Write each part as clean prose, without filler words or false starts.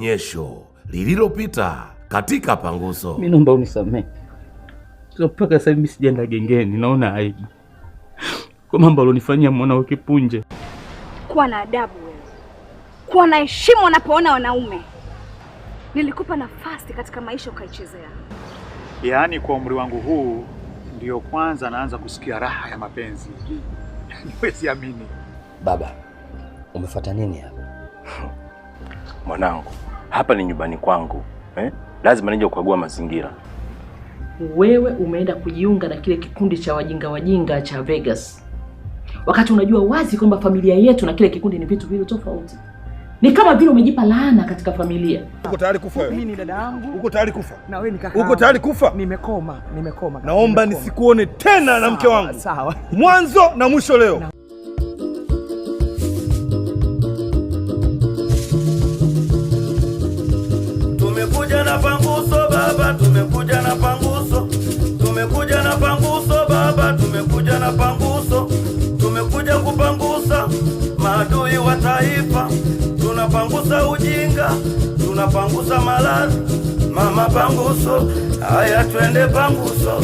onyesho lililopita katika Panguso. Mimi naomba unisamehe. Mpaka sasa hivi sijaenda gengeni, naona aibu kwa mambo alionifanyia mwanao Kipunje. Kuwa na adabu wewe. Kuwa na heshima unapoona wanaume. Nilikupa nafasi katika maisha ukaichezea. Yaani kwa umri wangu huu ndio kwanza naanza kusikia raha ya mapenzi. Niwezi amini. Baba, umefuata nini hapa? Mwanangu, hapa ni nyumbani kwangu. Lazima nije kukagua mazingira. Wewe umeenda kujiunga na kile kikundi cha wajinga cha Vegas. Wakati unajua wazi kwamba familia yetu na kile kikundi ni vitu vile tofauti. Ni kama vile umejipa laana katika familia. Uko tayari kufa wewe? Mimi ni dada yangu. Uko tayari kufa? Na wewe ni kaka. Uko tayari kufa? Nimekoma. Naomba nisikuone tena na mke wangu. Sawa. Mwanzo na mwisho leo. Tumekuja na Panguso baba, tumekuja na Panguso. Tumekuja na Panguso baba, tumekuja na Panguso. Tumekuja kupangusa maadui wa taifa. Tunapangusa ujinga, tunapangusa maradhi. Mama Panguso, haya twende Panguso.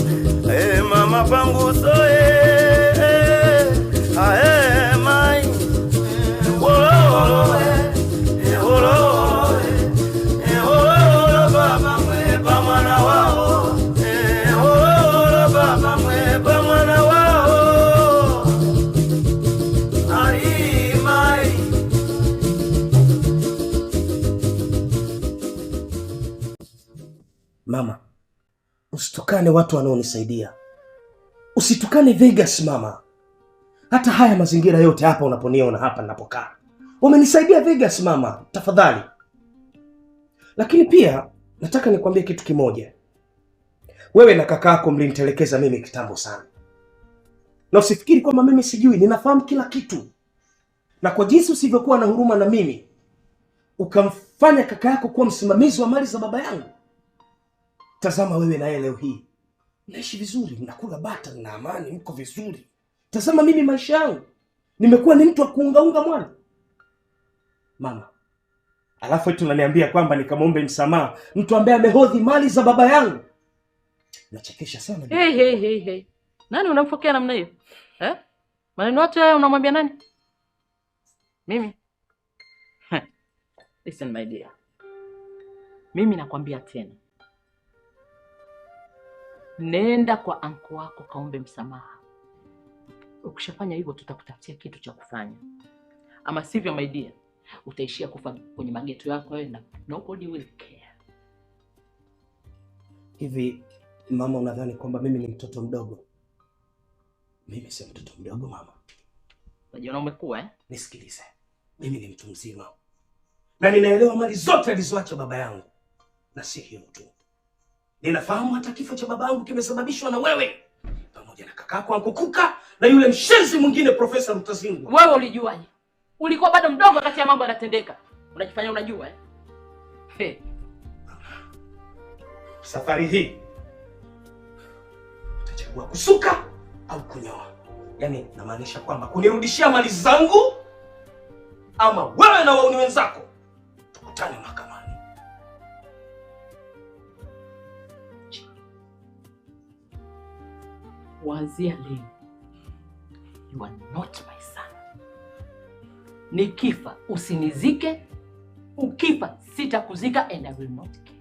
Mama Panguso, mai. Baba mweba mwana wao. Baba mweba mwana wao. Mai. Mama, usitukane watu wanaonisaidia. Usitukane Vegas mama. Hata haya mazingira yote hapa unaponiona hapa ninapokaa. Umenisaidia Vegas mama, tafadhali. Lakini pia nataka nikwambie kitu kimoja. Wewe na kaka yako mlinitelekeza mimi kitambo sana. Na usifikiri kwamba mimi sijui, ninafahamu kila kitu. Na kwa jinsi usivyokuwa na huruma na mimi, ukamfanya kaka yako kuwa msimamizi wa mali za baba yangu. Tazama wewe na yeye leo hii. Naishi vizuri, mnakula bata na amani, mko vizuri. Tazama mimi maisha yangu. Nimekuwa ni mtu wa kuungaunga mwana. Mama, alafu eti unaniambia kwamba nikamwombe msamaha mtu ambaye amehodhi mali za baba yangu. Nachekesha sana. Hey. Nani unamfokea namna hiyo? Maneno yote haya unamwambia nani? Mimi. Listen my dear. Mimi nakwambia tena. Nenda kwa anko wako kaombe msamaha. Ukishafanya hivyo tutakutafutia kitu cha kufanya. Ama sivyo my dear, utaishia kufa kwenye mageto yako wewe na nobody will care. Hivi mama, unadhani kwamba mimi ni mtoto mdogo? Mimi si mtoto mdogo mama. Unajiona umekuwa Nisikilize. Mimi ni mtu mzima. Na ninaelewa mali zote alizoacha baba yangu. Na si hiyo tu. Ninafahamu hata kifo cha baba yangu kimesababishwa na wewe. Pamoja na kakako Anko Kuka na yule mshenzi mwingine Profesa Mtazingu. Wewe ulijuaje? Ulikuwa bado mdogo wakati mambo yanatendeka. Unajifanya unajua Safari hii utachagua kusuka au kunyoa. Yaani namaanisha kwamba kunirudishia mali zangu ama wewe na wauni wenzako tukutane mahakamani. Kuanzia leo, you are not my son. Nikifa usinizike, ukifa sitakuzika and I will not care.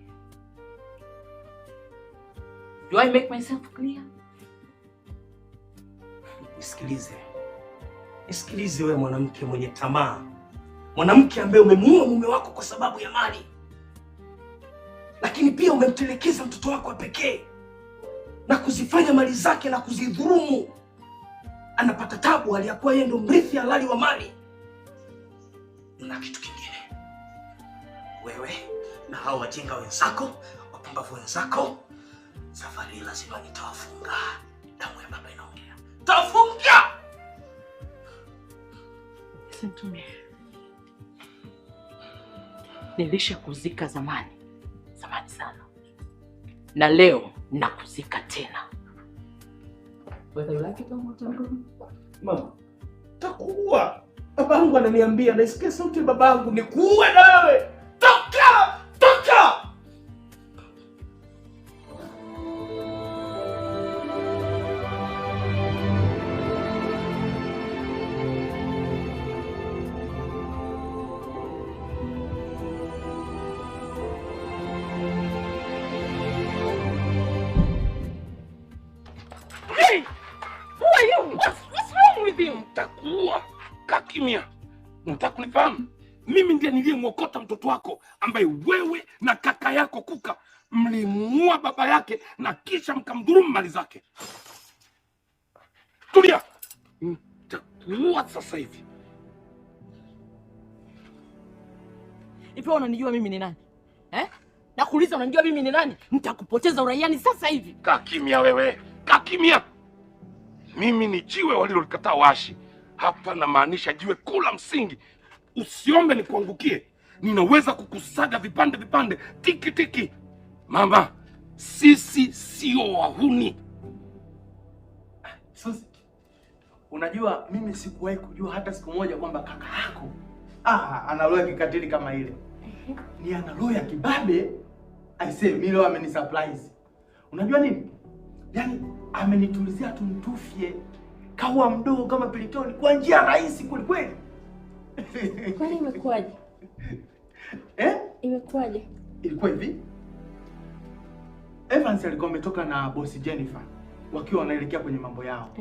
Do I make myself clear? Nisikilize wewe mwanamke mwenye tamaa. Mwanamke ambaye umemuua mume wako kwa sababu ya mali. Lakini pia umemtelekeza mtoto wako wa pekee. Na kuzifanya mali zake na kuzidhulumu. Anapata tabu hali ya kuwa yeye ndo mrithi halali wa mali. Na kitu kingine. Wewe na hao wajinga wenzako, wapumbavu wenzako, safari lazima nitawafunga. Damu ya baba inaongea. Tafunga! Listen to me. Nilishakuzika zamani sana. Na leo nakuzika tena. Whether you like it or not, Mama, takuua. Babangu ananiambia, naisikia sauti ya babangu, nikuue na wewe. Toka! kimya. Unataka kunifahamu? Mimi ndiye niliyemwokota mtoto wako ambaye wewe na kaka yako Kuka mlimuua baba yake na kisha mkamdhulumu mali zake. Tulia. Nitakuua sasa hivi. Ipo unanijua mimi ni nani? Nakuuliza unanijua mimi ni nani? Nitakupoteza uraiani sasa hivi. Kaa kimya wewe. Kaa kimya. Mimi ni jiwe walilolikataa waashi. Hapa namaanisha jiwe kula msingi. Usiombe nikuangukie. Ninaweza kukusaga vipande vipande, tiki tiki. Mama, sisi sio wahuni. Susi, unajua mimi sikuwahi kujua hata siku moja kwamba kaka yako ana roho ya kikatili kama ile. Ni ana roho ya kibabe. I say mimi leo amenisurprise. Unajua nini? Yaani amenitulizia tuntufie kawa mdogo kama Pilitoni kwa njia rahisi kweli. Kwani imekuwaje? Imekuwaje? Ilikuwa hivi. Evans alikuwa ametoka na boss Jennifer wakiwa wanaelekea kwenye mambo yao.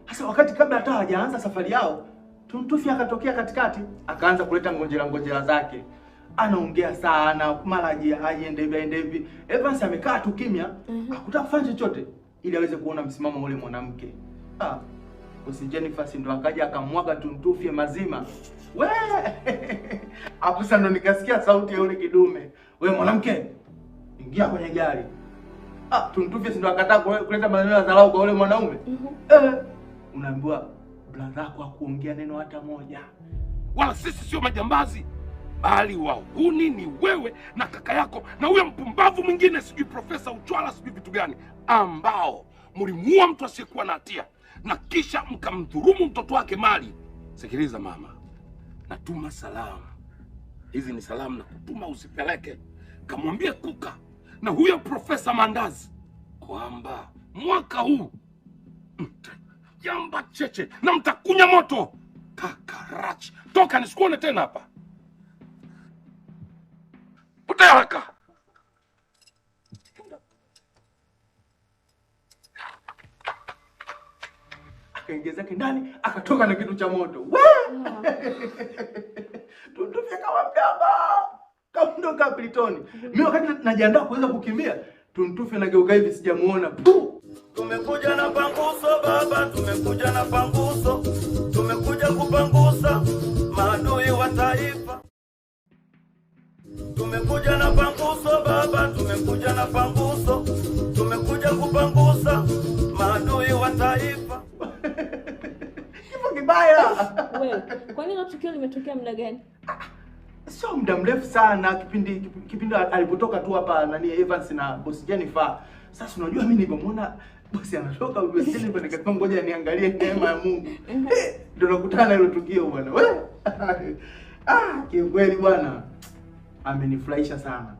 Sasa wakati kabla hata hawajaanza safari yao, Tuntufi akatokea katikati, akaanza kuleta ngojera zake. Anaongea sana, mara aende hivi. Evans amekaa tu kimya, hakutaka kufanya chochote ili aweze kuona msimamo ule mwanamke. Boss Jennifer ndo akaja akamwaga Tuntufi mazima. Hapo sasa ndo nikasikia sauti ya yule kidume. Wewe mwanamke, ingia kwenye gari. Tuntufi ndo akataa kuleta maneno ya dharau kwa yule mwanaume. Unaambiwa brother yako hakuongea neno hata moja. Wala sisi sio majambazi, bali wahuni ni wewe na kaka yako na huyo mpumbavu mwingine sijui Profesa Uchwala sijui vitu gani, ambao mlimuua mtu asiyekuwa na hatia na kisha mkamdhulumu mtoto wake mali. Sikiliza mama, natuma salamu. Hizi ni salamu na kutuma usipeleke. Kamwambie Kuka na huyo Profesa Mandazi kwamba mwaka huu mtajamba cheche na mtakunya moto. Kakarachi, toka nisikuone tena hapa. Potea haraka. Akaingia ndani, akatoka na kitu cha moto. Tuntufi kama mjaba. Kaondoka Pilitoni. Mimi wakati najiandaa kuweza kukimbia, Tuntufi anageuka hivi sijamuona. Tumekuja na panguso baba, tumekuja na panguso. Tumekuja kupangusa maadui wa taifa. Tumekuja na panguso baba, tumekuja na panguso. Tumekuja kupangusa maadui wa taifa. Kipo kibaya. Wewe, kwa nini tukio limetokea muda gani? Sio muda mrefu sana, kipindi alipotoka tu hapa Evans na boss Jennifer. Sasa unajua mimi nilipomwona boss anatoka boss Jennifer nikasema ngoja niangalie neema ya Mungu. Ndio nakutana na hilo tukio bwana. Wewe. Kiukweli bwana amenifurahisha sana.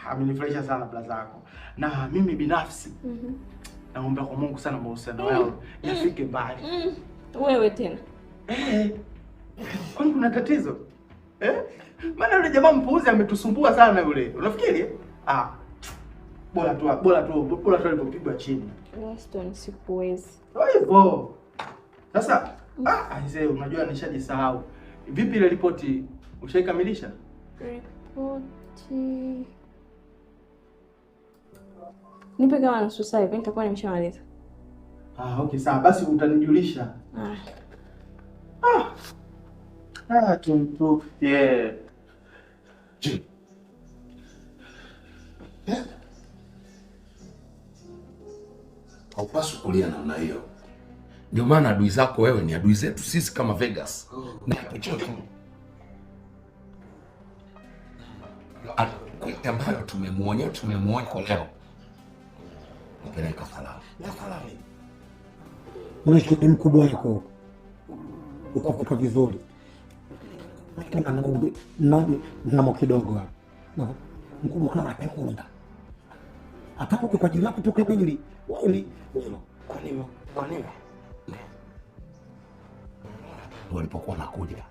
Amenifurahisha sana blaza yako. Na mimi binafsi naomba kwa Mungu sana mahusiano yao yafike mbali. Wewe tena. Kwani kuna tatizo? Maana yule jamaa mpuuzi ametusumbua sana yule. Unafikiri? Bora tu alipopigwa chini. Weston sikuwezi. Hivyo. Sasa aisee unajua nishajisahau. Vipi ile ripoti ushaikamilisha? Ripoti. Nipe kama nusu saa hivi nitakuwa nimeshamaliza. Okay sawa basi utanijulisha. Tuntufi. Haupaswi kulia namna hiyo. Ndio maana adui zako wewe ni adui zetu sisi kama Vegas. Na chochote ambayo tumemuonya kwa leo. Nipeleka salamu. Ya salamu. Unashukuru mkubwa wako. Uko vizuri. Na kidogo hapo. Mkubwa kama anapenda. Atapo kwa jina lako toka mbili. Kwa nini? Walipokuwa nakuja.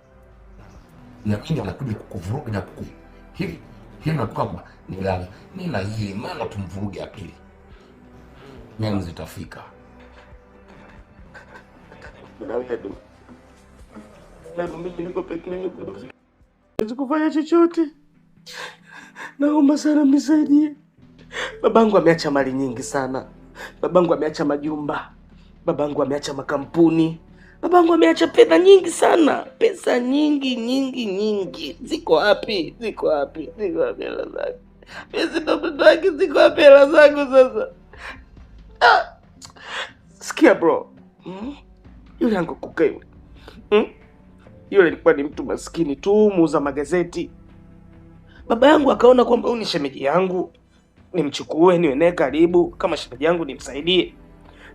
Na kinga nakuja kukuvuruga na hivi na kwamba nina hii maana tumvuruge akili. Nyangu zitafika. Mimi niko peke yangu. Siwezi kufanya chochote. Naomba sana mnisaidie. Babangu ameacha mali nyingi sana. Babangu ameacha majumba. Babangu ameacha makampuni. Babangu ameacha fedha nyingi sana. Pesa nyingi. Ziko wapi? Ziko wapi hela zangu? Pesa ndo wake, ziko wapi hela zangu sasa? Sikia bro. Yule yangu kukewe. Yule alikuwa ni mtu maskini tu, muuza magazeti. Baba yangu akaona kwamba huyu ni shemeji yangu, nimchukue niwe naye karibu kama shemeji yangu nimsaidie.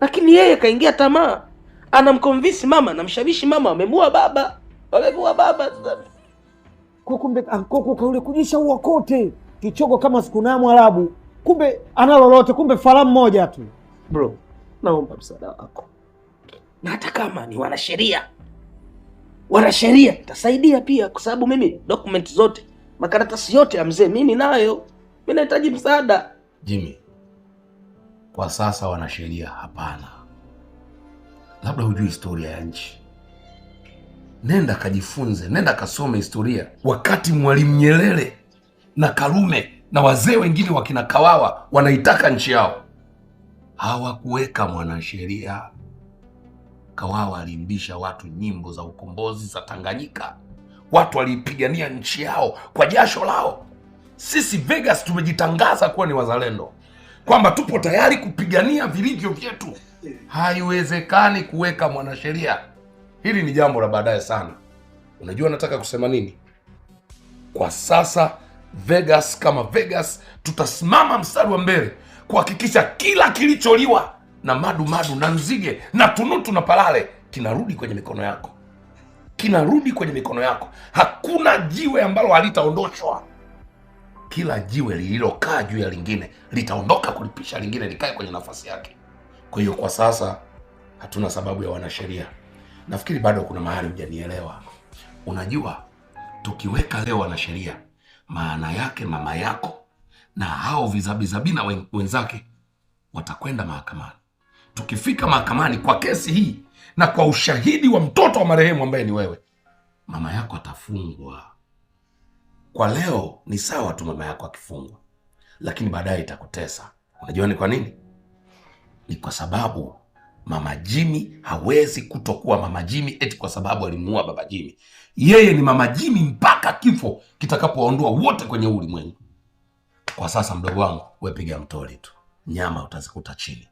Lakini yeye kaingia tamaa. Anamconvince mama, anamshawishi mama, wamemua baba. Kumbe ankoko kaule kujisha uwa kote. Kichogo kama siku na Mwarabu. Kumbe ana lolote, kumbe falamu moja tu. Bro, naomba msaada wako. Na hata kama ni wanasheria itasaidia pia, kwa sababu mimi document zote, makaratasi yote ya mzee mimi nayo. Mimi nahitaji msaada. Jimmy, kwa sasa wanasheria hapana. Labda hujui historia ya nchi. Nenda kajifunze, nenda kasome historia. Wakati Mwalimu Nyerere na Karume na wazee wengine wakina Kawawa wanaitaka nchi yao, hawakuweka mwanasheria. Kawawa aliimbisha watu nyimbo za ukombozi za Tanganyika. Watu walipigania nchi yao kwa jasho lao. Sisi Vegas tumejitangaza kuwa ni wazalendo, kwamba tupo tayari kupigania vilivyo vyetu. Haiwezekani kuweka mwanasheria. Hili ni jambo la baadaye sana. Unajua nataka kusema nini? Kwa sasa Vegas kama Vegas tutasimama mstari wa mbele kuhakikisha kila kilicholiwa na madu na nzige na tunutu na palale kinarudi kwenye mikono yako. Hakuna jiwe ambalo halitaondoshwa. Kila jiwe lililokaa juu ya lingine litaondoka kulipisha lingine likae kwenye nafasi yake. Kwa hiyo kwa sasa hatuna sababu ya wanasheria. Nafikiri bado kuna mahali hujanielewa. Unajua, tukiweka leo wanasheria, maana yake mama yako na hao vizabizabi na wenzake watakwenda mahakamani. Tukifika mahakamani kwa kesi hii na kwa ushahidi wa mtoto wa marehemu ambaye ni wewe, mama yako atafungwa. Kwa leo ni sawa tu mama yako akifungwa, lakini baadaye itakutesa. Unajua ni kwa nini? Ni kwa sababu Mama Jimmy hawezi kutokuwa Mama Jimmy eti kwa sababu alimuua Baba Jimmy. Yeye ni Mama Jimmy mpaka kifo kitakapoondoa wote kwenye ulimwengu. Kwa sasa mdogo wangu, wewe piga mtoli tu. Nyama utazikuta chini.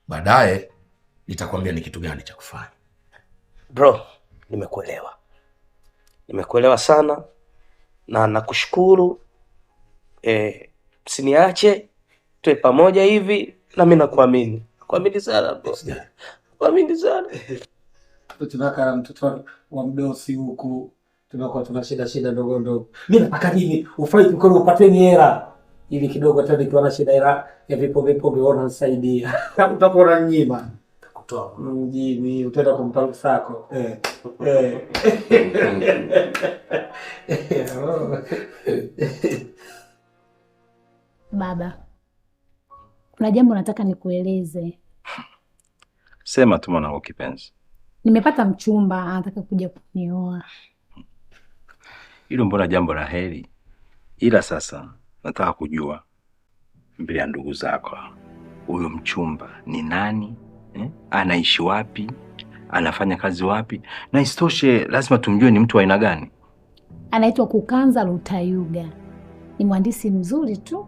Baadaye nitakwambia ni kitu gani cha kufanya. Bro, nimekuelewa sana na nakushukuru. Usiniache, tuwe pamoja hivi na mimi nakuamini. Kuamini sana bro. Kuamini sana. Tunaka mtoto wa mdosi huku. Tunakuwa tuna shida ndogo. Mimi nataka nini? Ufai mkono upateni hela. Ili kidogo hata nikiwa na shida hela ya vipo viona nisaidia. Kama utakuwa nyima. Kutoa mjini utaenda kumpa sako. Baba, kuna jambo nataka nikueleze. Sema tu mwanangu kipenzi. Nimepata mchumba anataka kuja kunioa. Hilo mbona jambo la heri. Ila sasa nataka kujua mbele ya ndugu zako, huyo mchumba ni nani? Anaishi wapi? Anafanya kazi wapi? Na isitoshe lazima tumjue ni mtu wa aina gani. Anaitwa Kukanza Lutayuga. Ni mhandisi mzuri tu.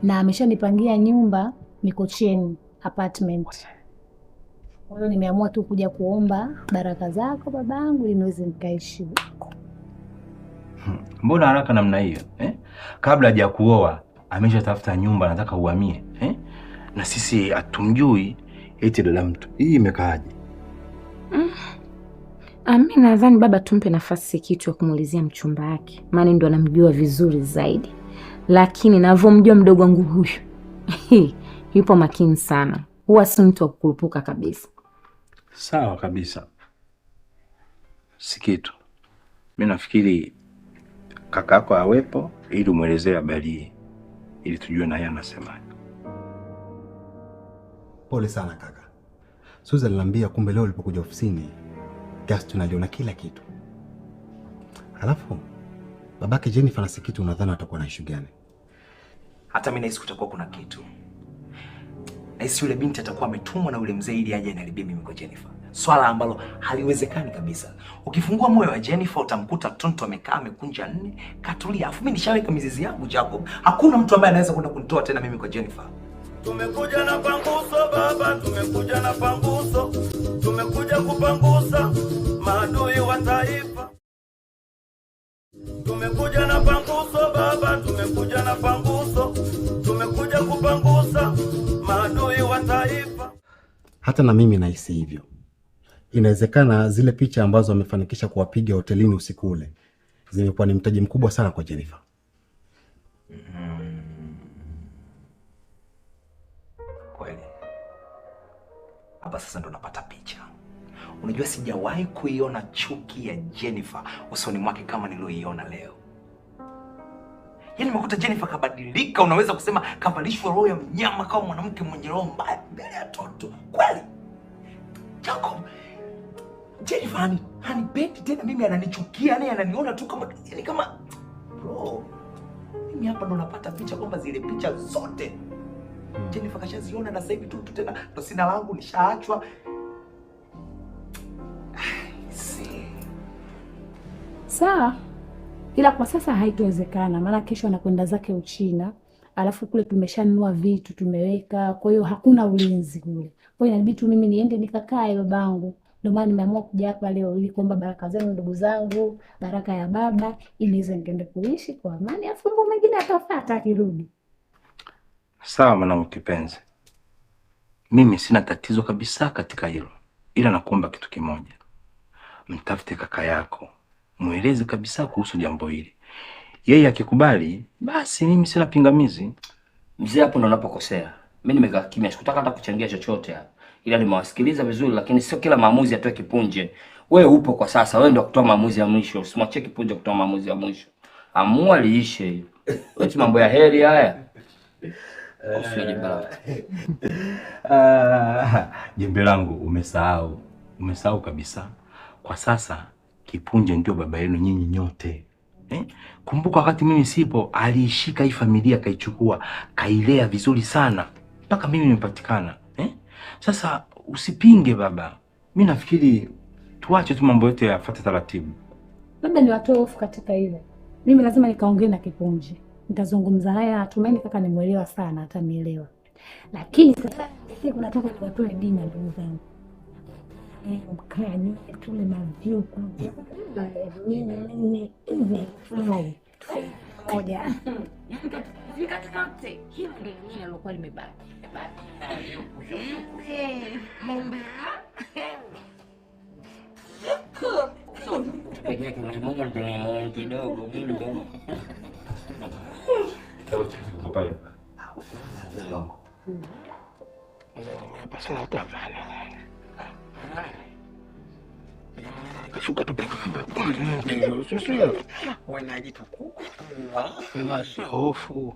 Na ameshanipangia nyumba Mikocheni apartment. Kwa hiyo nimeamua tu kuja kuomba baraka zako babangu ili niweze nikaishi huko. Mbona haraka namna hiyo? Kabla haja kuoa ameshatafuta nyumba anataka uhamie. Na sisi hatumjui eti dada mtu. Hii imekaaje? Mimi nadhani baba tumpe nafasi kitu ya kumuulizia mchumba wake. Maana ndo anamjua vizuri zaidi. Lakini ninavyomjua mdogo wangu huyu, yupo makini sana. Huwa si mtu wa kukurupuka kabisa. Sawa kabisa. Sikitu. Mimi nafikiri kakako awepo ili umuelezee habari hii ili tujue na yeye anasemaje. Pole sana kaka. Suza aliniambia kumbe leo ulipokuja ofisini Gaston aliona kila kitu. Halafu babake Jennifer na Sikitu unadhani atakuwa na issue gani? Hata mimi nahisi kutakuwa kuna kitu. Nahisi yule binti atakuwa ametumwa na yule mzee ili aje anaribie mimi kwa Jennifer. Swala ambalo haliwezekani kabisa. Ukifungua moyo wa Jennifer utamkuta Tonto amekaa amekunja nne, katulia. Afu mimi nishaweka mizizi yangu Jacob. Hakuna mtu ambaye anaweza kwenda kunitoa tena mimi kwa Jennifer. Tumekuja na panguso baba, tumekuja na panguso. Tumekuja kupangusa maadui wa taifa. Tumekuja na panguso baba, tumekuja na panguso. Tumekuja kupangusa maadui wa taifa. Hata na mimi nahisi hivyo. Inawezekana zile picha ambazo wamefanikisha kuwapiga hotelini usiku ule zimekuwa ni mtaji mkubwa sana kwa Jennifer. Kweli. Hapa sasa ndo napata picha. Unajua sijawahi kuiona chuki ya Jennifer usoni mwake kama nilioiona leo. Yaani nimekuta Jennifer kabadilika, unaweza kusema kavalishwa roho ya mnyama kama mwanamke mwenye roho mbaya mbele ya Tonto. Kweli? Jacob, Jennifer hanipendi tena mimi, ananichukia, yani ananiona tu kama bro. Mimi hapa ndo napata picha kwamba zile picha zote Jennifer kashaziona na sasa hivi tu tena ndo sina langu nishaachwa. Sawa. Ila kwa sasa haitowezekana, maana kesho anakwenda zake Uchina. Alafu kule tumeshanunua vitu tumeweka, kwa hiyo hakuna ulinzi kule. Kwa hiyo inabidi tu mimi niende nikakae babangu. Ndio maana nimeamua kuja hapa leo ili kuomba baraka zenu ndugu zangu, baraka ya baba ili niweze nikaende kuishi kwa amani, afu mambo mengine atafuata akirudi. Sawa mwanangu kipenzi. Mimi sina tatizo kabisa katika hilo. Ila nakuomba kitu kimoja. Mtafute kaka yako. Mueleze kabisa kuhusu jambo hili. Yeye akikubali, basi mimi sina pingamizi. Mzee, hapo ndo unapokosea. Mimi nimekaa kimya, sikutaka hata kuchangia chochote hapa. Ila nimewasikiliza vizuri, lakini sio kila maamuzi atoe Kipunje. Wewe upo kwa sasa, wewe ndio kutoa maamuzi ya mwisho. Usimwachie Kipunje kutoa maamuzi ya mwisho. Amua liishe hiyo. Wewe mambo ya heri haya. Jembe langu umesahau. Umesahau kabisa. Kwa sasa Kipunje ndio baba yenu nyinyi nyote. Kumbuka wakati mimi sipo, aliishika hii familia kaichukua, kailea vizuri sana mpaka mimi nimepatikana. Sasa usipinge baba. Mimi nafikiri tuache tu mambo yote yafuate taratibu. Labda niwatoe hofu katika ile. Mimi lazima nikaongee na Kipunje. Nitazungumza naye, natumaini kaka nimuelewa sana, atanielewa. Lakini sasa siku nataka niwatoe dina ndugu zangu. Mkani tule mavyuku. Moja. Vikatote. Hilo ndio nini alokuwa limebaki. Kidogo kidogo. Kashuka tu wanajitukuwa sio hofu.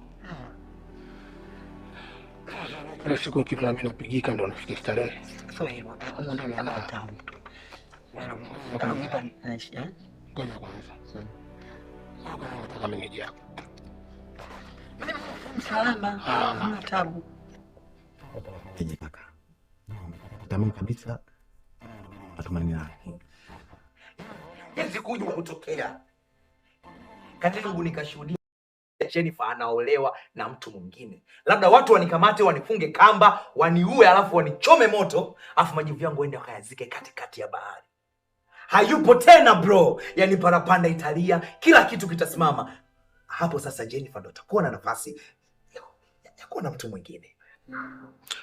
Kila siku kila mimi napigika ndo nafikia starehe. Sasa hiyo ndio anataka mtu. Ngoja kwanza. Nataka meneja yako. Salama, hana tabu. Eje kaka. Tamam kabisa. Natumaini yake. Yanzi kuja kutokea. Katibu nikashuhudia Jennifer anaolewa na mtu mwingine. Labda watu wanikamate, wanifunge kamba, waniue alafu wanichome moto, alafu majivu yangu waende wakayazike katikati ya bahari. Hayupo tena bro. Yaani parapanda Italia, kila kitu kitasimama. Hapo sasa Jennifer ndo atakuwa na nafasi ya kuwa na mtu mwingine.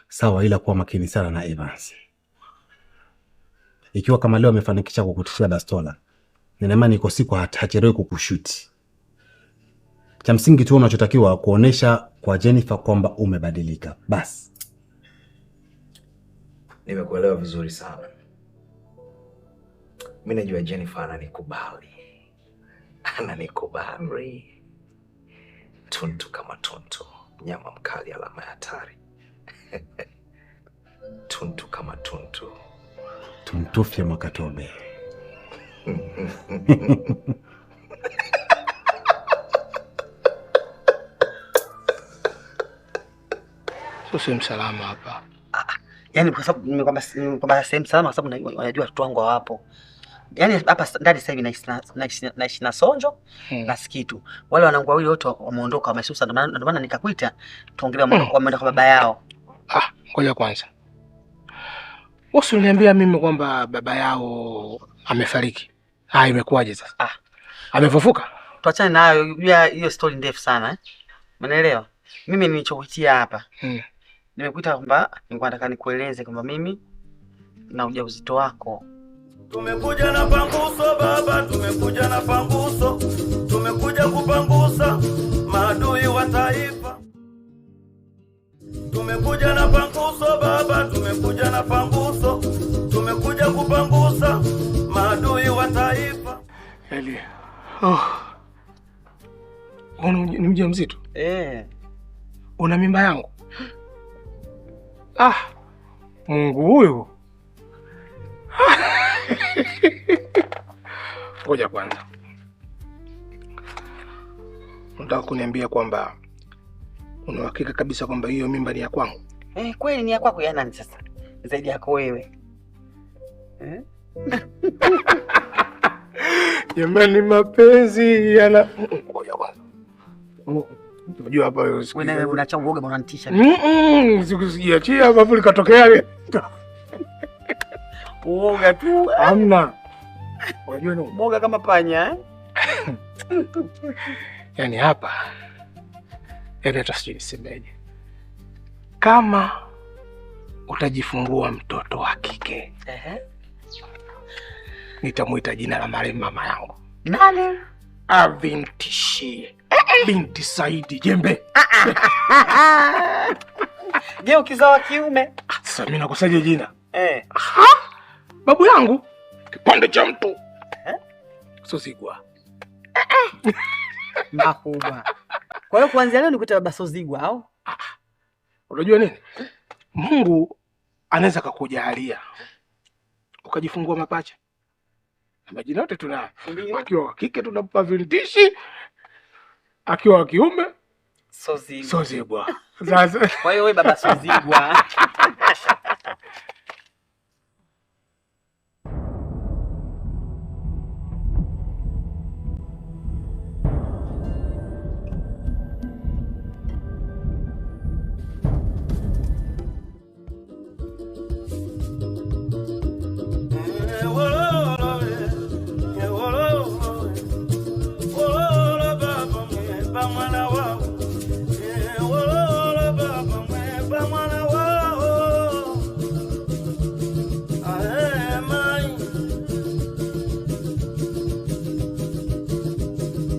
Sawa, ila kuwa makini sana na Evans. Ikiwa kama leo amefanikisha kukutishia bastola, nina imani iko siku hachelewi kukushuti. Cha msingi tu unachotakiwa kuonesha kwa Jennifer kwamba umebadilika. Bas. Nimekuelewa vizuri sana. Mimi najua Jennifer ananikubali. Ananikubali. Tuntu kama tuntu, nyama mkali alama ya hatari. Tuntu kama tuntu. Tuntufye Mwakatobe. Sio salama hapa. Yaani kwa sababu nimekwambia sehemu salama kwa sababu wanajua watu wangu hawapo. Yaani hapa ndani sasa hivi naishi na Sonjo na Sikitu. Wale wanangu wawili wote wameondoka wamesusa, ndio maana nikakuita tuongelee wameenda kwa baba yao. Ngoja kwanza. Usiniambia mimi kwamba baba yao amefariki. Imekuwaje sasa? Amefufuka? Tuachane nayo, hiyo story ndefu sana Umeelewa? Mimi nilichokuitia hapa. Nimekuita kwamba nilikuwa nataka nikueleze kwamba mimi na ujauzito wako. Tumekuja na panguso baba, tumekuja na panguso. Tumekuja kupangusa maadui wa taifa. Tumekuja na panguso baba, tumekuja na panguso. Tumekuja kupangusa maadui wa taifa. Eli. Ni mjamzito? Una mimba yangu? Mungu huyu. Ngoja kwanza. Unataka kuniambia kwamba una uhakika kabisa kwamba hiyo mimba ni ya kwangu? Kweli ni ya kwako ya nani sasa? Zaidi yako wewe. Jamani mapenzi yana. Ngoja kwanza. Unajua hapa wewe unachanga uoga bwana nitisha. Sikusijiachia hapo likatokea. Uoga tu. Hamna. Unajua ni uoga kama panya Yaani hapa. Hata sijui nisemeje. Kama utajifungua mtoto wa kike. Nitamuita jina la marehemu mama yangu. Nani? Avintishi. Binti Saidi Jembe. Je, ukizawa kiume? Sasa mimi nakusaje jina? Babu yangu kipande cha mtu. Sozigwa. Makubwa. Kwa hiyo kuanzia leo nikuita baba Sozigwa au? Unajua nini? Mungu anaweza kukujalia ukajifungua mapacha. Na majina yote tunayo. Akiwa wa kike tunampa Vintishi. Akiwa wa kiume Sozigwa. Sasa kwa hiyo wewe baba Sozigwa.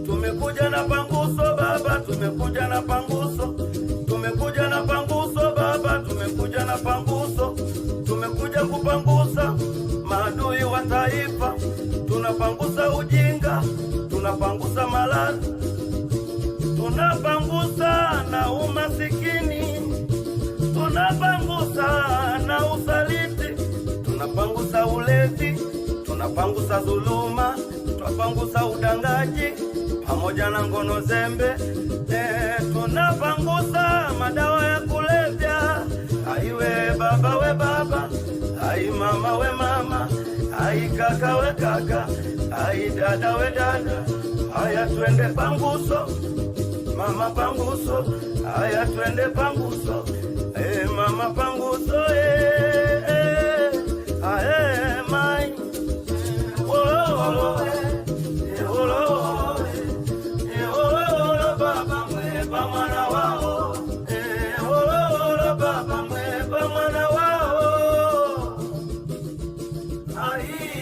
Tumekuja na panguso baba, tumekuja na panguso. Tumekuja na panguso baba, tumekuja na panguso. Tumekuja kupangusa maadui wa taifa. Tunapangusa ujinga, tunapangusa maradhi, tunapangusa na umasikini, tunapangusa na usaliti, tunapangusa ulevi, tunapangusa dhuluma, tunapangusa udangaji pamoja na ngono zembe. Tunapangusa madawa ya kulevya. Aiwe baba we baba, ai mama we mama, ai kaka we kaka, ai dada we dada. Haya twende panguso, mama panguso. Haya twende panguso, mama panguso. Mai baba mweba mwana wao. Baba mweba mwana wao. Ai